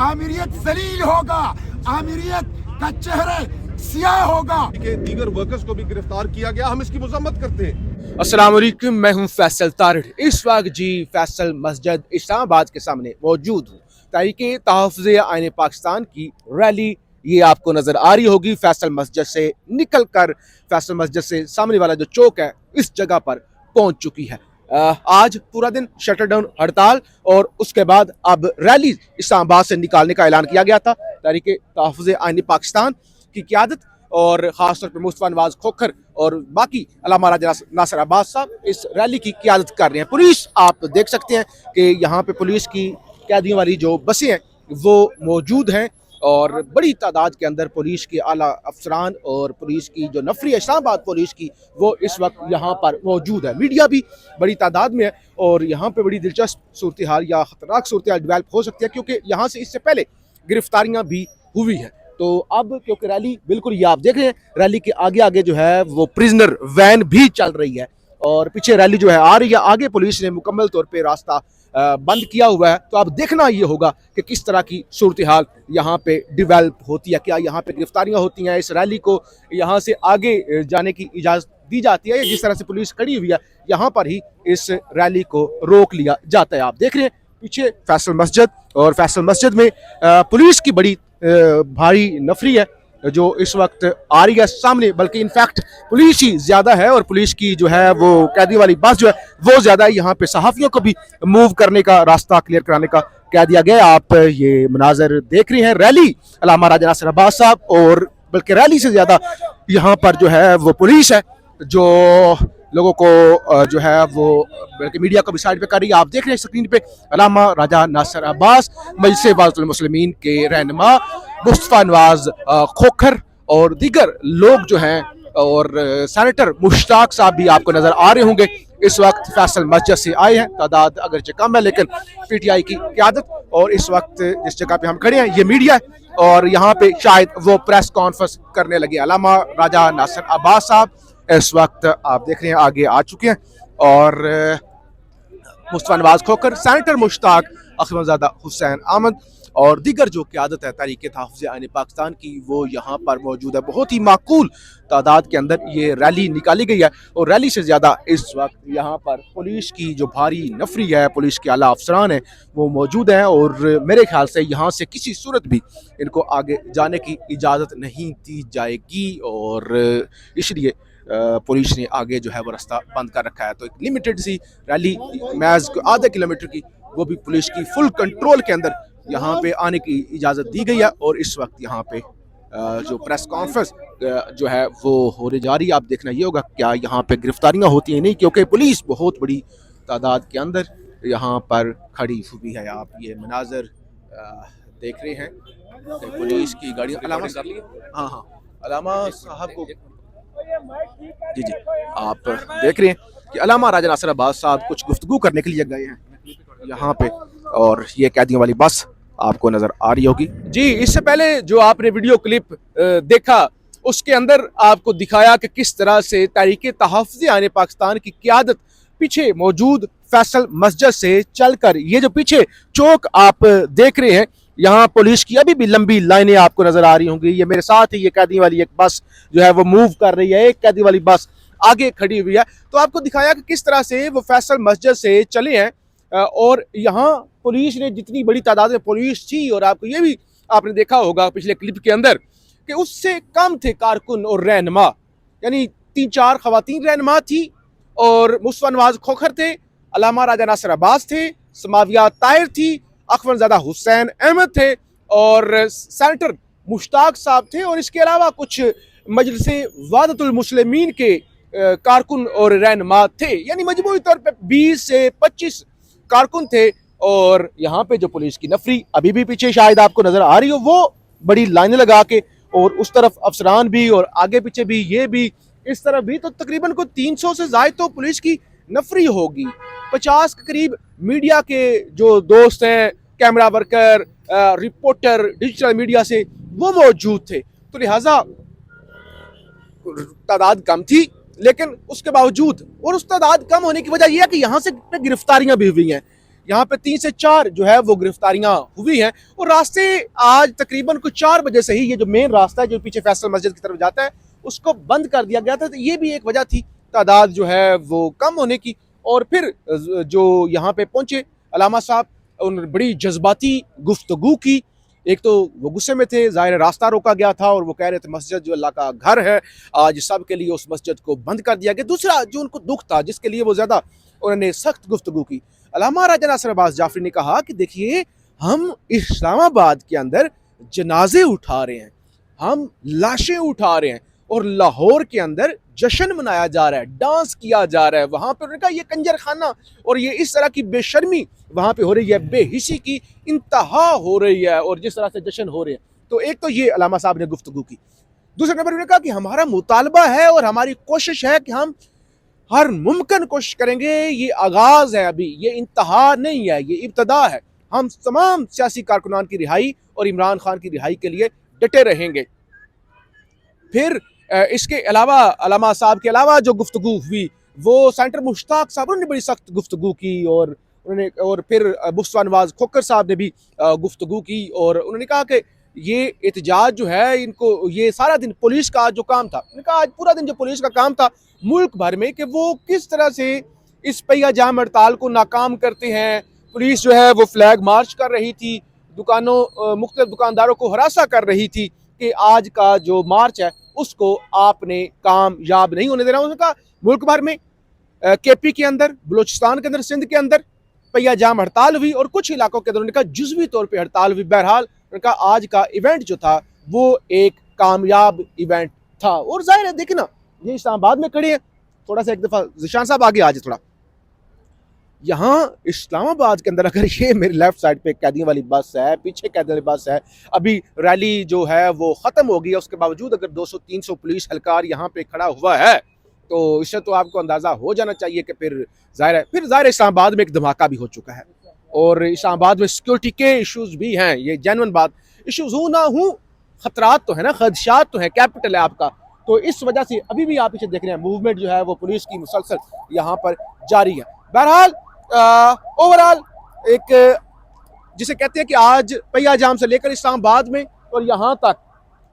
आमिरियत जलील होगा, आमिरियत का चेहरा सियाह होगा। दीगर वर्कर्स को भी गिरफ्तार किया गया, हम इसकी मजम्मत करते हैं। अस्सलाम वालेकुम, मैं हूं फैसल तारिड़। इस वक्त जी फैसल मस्जिद इस्लामाबाद के सामने मौजूद हूँ। तहरीके तहफ़्फ़ुज़ आईन पाकिस्तान की रैली ये आपको नज़र आ रही होगी। फैसल मस्जिद से निकल कर फैसल मस्जिद से सामने वाला जो चौक है इस जगह पर पहुँच चुकी है। आज पूरा दिन शटर डाउन हड़ताल और उसके बाद अब रैली इस्लामाबाद से निकालने का ऐलान किया गया था। तहरीके तहफ़्फ़ुज़ आईन पाकिस्तान की क़यादत और ख़ासतौर पर मुस्तफ़ा नवाज़ खोखर और बाकी अल्लामा राजा नासिर अब्बास साहब इस रैली की क़यादत कर रहे हैं। पुलिस आप देख सकते हैं कि यहाँ पे पुलिस की कैदियों वाली जो बसें हैं वो मौजूद हैं और बड़ी तादाद के अंदर पुलिस के आला अफसरान और पुलिस की जो नफरी है इस्लामाबाद पुलिस की वो इस वक्त यहाँ पर मौजूद है। मीडिया भी बड़ी तादाद में है और यहाँ पे बड़ी दिलचस्प सूरत हाल या ख़तरनाक सूरत हाल डिवेल्प हो सकती है क्योंकि यहाँ से इससे पहले गिरफ्तारियाँ भी हुई हैं। तो अब क्योंकि रैली बिल्कुल ये आप देख रहे हैं, रैली के आगे आगे जो है वो प्रिजनर वैन भी चल रही है और पीछे रैली जो है आ रही है। आगे पुलिस ने मुकम्मल तौर पे रास्ता बंद किया हुआ है। तो अब देखना ये होगा कि किस तरह की सूरत हाल यहाँ पे डिवेल्प होती है, क्या यहाँ पे गिरफ्तारियाँ होती हैं, इस रैली को यहाँ से आगे जाने की इजाज़त दी जाती है या जिस तरह से पुलिस खड़ी हुई है यहाँ पर ही इस रैली को रोक लिया जाता है। आप देख रहे हैं पीछे फैसल मस्जिद और फैसल मस्जिद में पुलिस की बड़ी भारी नफरी है जो इस वक्त आ रही है सामने, बल्कि इनफैक्ट पुलिस ही ज्यादा है और पुलिस की जो है वो कैदी वाली बस जो है वो ज्यादा है। यहाँ पे सहाफियों को भी मूव करने का रास्ता क्लियर कराने का कह दिया गया। आप ये मनाजर देख रहे हैं, रैली अल्लामा राजा नासिर अब्बास साहब और बल्कि रैली से ज्यादा यहाँ पर जो है वो पुलिस है जो लोगों को जो है वो बल्कि मीडिया को भी साइड पे कर रही है। आप देख रहे हैं स्क्रीन पे अल्लामा राजा नासिर अब्बास, मजलिस वालियुल मुस्लिमीन के रहनुमा मुस्तफ़ा नवाज़ खोखर और दीगर लोग जो हैं और सेनेटर मुश्ताक साहब भी आपको नजर आ रहे होंगे इस वक्त फैसल मस्जिद से आए हैं। तादाद अगरचे कम है लेकिन पीटीआई की क़यादत और इस वक्त जिस जगह पे हम खड़े हैं ये मीडिया है और यहाँ पे शायद वो प्रेस कॉन्फ्रेंस करने लगे। अल्लामा राजा नासिर अब्बास साहब इस वक्त आप देख रहे हैं आगे आ चुके हैं और मुस्तफ़ा नवाज़ खोखर, सेनेटर मुश्ताक, अखमदज़ादा हुसैन अहमद और दीगर जो क़यादत है तहरीके तहफ़्फ़ुज़ आईन पाकिस्तान की वो यहाँ पर मौजूद है। बहुत ही माकूल तादाद के अंदर ये रैली निकाली गई है और रैली से ज़्यादा इस वक्त यहाँ पर पुलिस की जो भारी नफरी है, पुलिस के आला अफसरान हैं वो मौजूद हैं और मेरे ख्याल से यहाँ से किसी सूरत भी इनको आगे जाने की इजाज़त नहीं दी जाएगी और इसलिए पुलिस ने आगे जो है वो रास्ता बंद कर रखा है। तो एक लिमिटेड सी रैली महज आधे किलोमीटर की वो भी पुलिस की फुल कंट्रोल के अंदर यहाँ पे आने की इजाज़त दी गई है और इस वक्त यहाँ पे जो प्रेस कॉन्फ्रेंस जो है वो होने जा रही है। आप देखना ये होगा क्या यहाँ पे गिरफ्तारियाँ होती हैं नहीं, क्योंकि पुलिस बहुत बड़ी तादाद के अंदर यहाँ पर खड़ी हुई है। आप ये मनाजर देख रहे हैं पुलिस की गाड़ियाँ। हाँ हाँ अल्लामा साहब को जी जी आप देख रहे हैं कि अल्लामा राजा नासिर अब्बास साहब कुछ गुफ्तगू करने के लिए गए हैं यहाँ पे और ये कैदियों वाली बस आपको नजर आ रही होगी। जी इससे पहले जो आपने वीडियो क्लिप देखा उसके अंदर आपको दिखाया कि किस तरह से तहरीके तहफ़्फ़ुज़ आईन पाकिस्तान की क़यादत पीछे मौजूद फैसल मस्जिद से चलकर ये जो पीछे चौक आप देख रहे हैं यहाँ पुलिस की अभी भी लंबी लाइनें आपको नजर आ रही होंगी। ये मेरे साथ ही ये कैदी वाली एक बस जो है वो मूव कर रही है, एक कैदी वाली बस आगे खड़ी हुई है। तो आपको दिखाया कि किस तरह से वो फैसल मस्जिद से चले हैं और यहाँ पुलिस ने जितनी बड़ी तादाद में पुलिस थी और आपको ये भी आपने देखा होगा पिछले क्लिप के अंदर कि उससे कम थे कारकुन और रहनुमा, यानी 3-4 खवातीन रहनुमा थी और मुस्तफ़ा नवाज़ खोखर थे, अल्लामा राजा नासिर अब्बास थे, समाविया ताहिर थी, अखमदज़ादा हुसैन अहमद थे और सेनेटर मुश्ताक साहब थे और इसके अलावा कुछ मजलिस वादतुल मुस्लिमीन के कारकुन और रहनुमा थे। यानी मजमूई तौर पे 20 से 25 कारकुन थे और यहाँ पे जो पुलिस की नफरी अभी भी पीछे शायद आपको नजर आ रही हो वो बड़ी लाइनें लगा के और उस तरफ अफसरान भी और आगे पीछे भी ये भी इस तरफ भी, तो तकरीबन को 300 से ज़ायद तो पुलिस की नफरी होगी। 50 के करीब मीडिया के जो दोस्त हैं, camera worker, reporter, digital media से वो मौजूद थे। तो लिहाजा तादाद कम थी लेकिन उसके बावजूद और उस तादाद कम होने की वजह यह है कि यहाँ से गिरफ्तारियां भी हुई हैं। यहाँ पे 3 से 4 जो है वो गिरफ्तारियां हुई हैं और रास्ते आज तकरीबन कुछ 4 बजे से ही ये जो मेन रास्ता है जो पीछे फैसल मस्जिद की तरफ जाता है उसको बंद कर दिया गया था। तो ये भी एक वजह थी तादाद जो है वो कम होने की। और फिर जो यहाँ पे पहुंचे अलामा साहब, उन्होंने बड़ी जज्बाती गुफ्तगू की। एक तो वो गुस्से में थे, ज़ाहिर रास्ता रोका गया था और वो कह रहे थे मस्जिद जो अल्लाह का घर है, आज सब के लिए उस मस्जिद को बंद कर दिया गया। दूसरा जो उनको दुख था जिसके लिए वो ज़्यादा उन्होंने सख्त गुफ्तगू की, अल्लामा राजा नासिर अब्बास जाफरी ने कहा कि देखिए हम इस्लामाबाद के अंदर जनाजे उठा रहे हैं, हम लाशें उठा रहे हैं और लाहौर के अंदर जश्न मनाया जा रहा है, डांस किया जा रहा है वहाँ पर। उन्होंने कहा ये कंजर खाना और ये इस तरह की बेशर्मी वहाँ पे हो रही है, बेहिसी की इंतहा हो रही है और जिस तरह से जश्न हो रहे हैं। तो एक तो ये अलामा साहब ने गुफ्तगू की। दूसरे नंबर उन्होंने कहा कि हमारा मुतालबा है और हमारी कोशिश है कि हम हर मुमकिन कोशिश करेंगे, ये आगाज है, अभी ये इंतहा नहीं है, ये इब्तदा है। हम तमाम सियासी कारकुनान की रिहाई और इमरान खान की रिहाई के लिए डटे रहेंगे। फिर इसके अलावा अलामा साहब के अलावा जो गुफ्तगू हुई वो सेंटर मुश्ताक साहब, उन्होंने बड़ी सख्त गुफ्तगू की और उन्होंने और फिर मुस्तफा नवाज खोखर साहब ने भी गुफ्तगू की और उन्होंने कहा कि ये एहतजाज जो है इनको ये सारा दिन पुलिस का जो काम था, उन्होंने कहा आज पूरा दिन जो पुलिस का काम था मुल्क भर में कि वो किस तरह से इस पहिया जाम हड़ताल को नाकाम करते हैं। पुलिस जो है वो फ्लैग मार्च कर रही थी, मुख्तलिफ दुकानदारों को हरासा कर रही थी कि आज का जो मार्च है उसको आपने कामयाब नहीं होने देना। उन्होंने कहा मुल्क भर में केपी के अंदर, बलूचिस्तान के अंदर, सिंध के अंदर पहिया जाम हड़ताल हुई और कुछ इलाकों के अंदर उन्होंने कहा जुज़वी तौर पे हड़ताल हुई। बहरहाल उन्होंने कहा आज का इवेंट जो था वो एक कामयाब इवेंट था। और जाहिर है देखिए ना, ये इस्लामाबाद में खड़े हैं, थोड़ा सा एक दफ़ा ज़िशान साहब आगे आ जाए थोड़ा। यहाँ इस्लामाबाद के अंदर अगर ये मेरी लेफ्ट साइड पे कैदियों वाली बस है, पीछे कैदियों वाली बस है, अभी रैली जो है वो ख़त्म हो गई है, उसके बावजूद अगर 200-300 पुलिस हलकार यहाँ पे खड़ा हुआ है तो इससे तो आपको अंदाज़ा हो जाना चाहिए कि फिर ज़ाहिर इस्लामाबाद में एक धमाका भी हो चुका है और इस्लामाबाद में सिक्योरिटी के इश्यूज़ भी हैं। ये जेन्युइन बात, इश्यूज़ हूँ ना हूँ, ख़तरात तो है ना, खदशात तो है, कैपिटल है आपका, तो इस वजह से अभी भी आप इसे देख रहे हैं मूवमेंट जो है वो पुलिस की मुसलसल यहाँ पर जारी है। बहरहाल ओवरऑल एक जिसे कहते हैं कि आज पहिया जाम से लेकर इस्लामाबाद में और यहाँ तक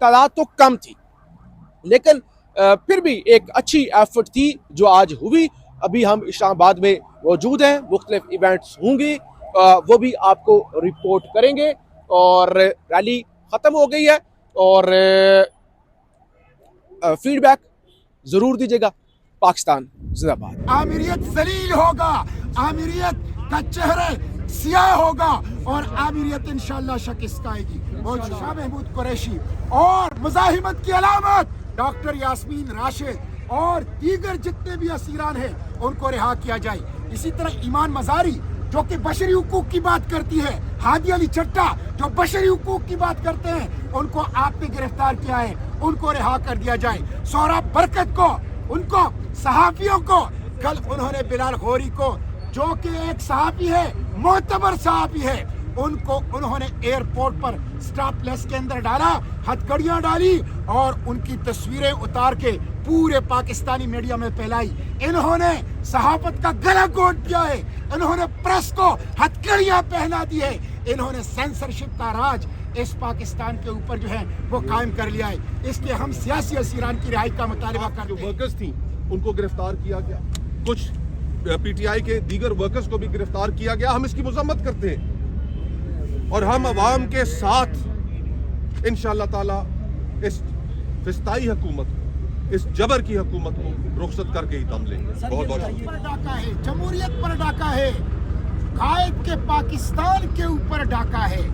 तादाद तो कम थी, लेकिन फिर भी एक अच्छी एफर्ट थी जो आज हुई। अभी हम इस्लामाबाद में मौजूद हैं, मुख्तलिफ इवेंट्स होंगे, वो भी आपको रिपोर्ट करेंगे। और रैली ख़त्म हो गई है और फीडबैक ज़रूर दीजिएगा। पाकिस्तान जिंदाबाद। आमिरियत जलील होगा, आमिरियत का चेहरे सियाह होगा और आमिरियत इंशाअल्लाह शिकस्त आएगी। शाह महमूद कुरैशी और मुजाहिमत की अलामत डॉक्टर यास्मीन राशिद और दीगर जितने भी असीरान हैं उनको रिहा किया जाए। इसी तरह ईमान मजारी जो कि बशरी हुकूक की बात करती है, हादी अली चट्टा जो बशरी हुकूक की बात करते हैं, उनको आपने गिरफ्तार किया है, उनको रिहा कर दिया जाए। सोहराब बरकत को, उनको सहाफियों को, कल उन्होंने बिलाल खोरी को जो कि एक सहाफी है, मोतबर सहाफी है, उनको उन्होंने एयरपोर्ट पर स्टॉपलेस के अंदर डाला, हथकड़ियां डाली और उनकी तस्वीरें उतार के पूरे पाकिस्तानी मीडिया में फैलाई। इन्होंने सहाफत का गला घोट दिया है, इन्होंने प्रेस को हथकड़ियां पहना दी है, इन्होंने सेंसरशिप का राज इस पाकिस्तान के ऊपर जो है वो कायम कर लिया है। इसलिए हम सियासी असीरान की रिहाई का मुतालबा करते हैं। जो वर्कर्स थी उनको गिरफ्तार किया गया, कुछ पीटीआई के दीगर वर्कर्स को भी गिरफ्तार किया गया। हम इसकी मजम्मत करते हैं और हम अवाम के साथ इंशाअल्लाह ताला इस फिस्ताई हुकूमत, इस जबर की हुकूमत को रुखसत करके ही दम लेंगे। बहुत बहुत डाका है, जमहूरियत पर डाका है, कायद के पाकिस्तान के ऊपर डाका है,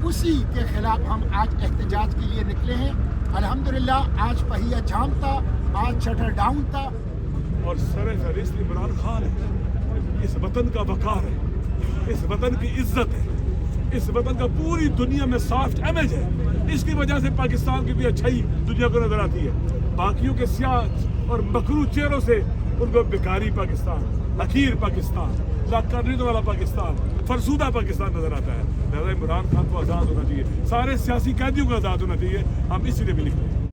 उसी के खिलाफ हम आज एहतजाज के लिए निकले हैं। अल्हम्दुलिल्लाह आज पहिया जाम था, आज शटर डाउन था और सर-ए-फहरिस्त इमरान खान है। इस वतन का वकार है, इस वतन की इज्जत है, इस वतन का पूरी दुनिया में सॉफ्ट इमेज है। इसकी वजह से पाकिस्तान की भी अच्छाई दुनिया को नजर आती है। बाकियों के सियाह और मकरू चेहरों से उनको बेकारी पाकिस्तान, हकीर पाकिस्तान, लाकर्नित वाला पाकिस्तान, फरसूदा पाकिस्तान नजर आता है। इमरान खान को आज़ाद होना चाहिए, सारे सियासी कैदियों को आज़ाद होना चाहिए। हम इसीलिए भी लिखते हैं।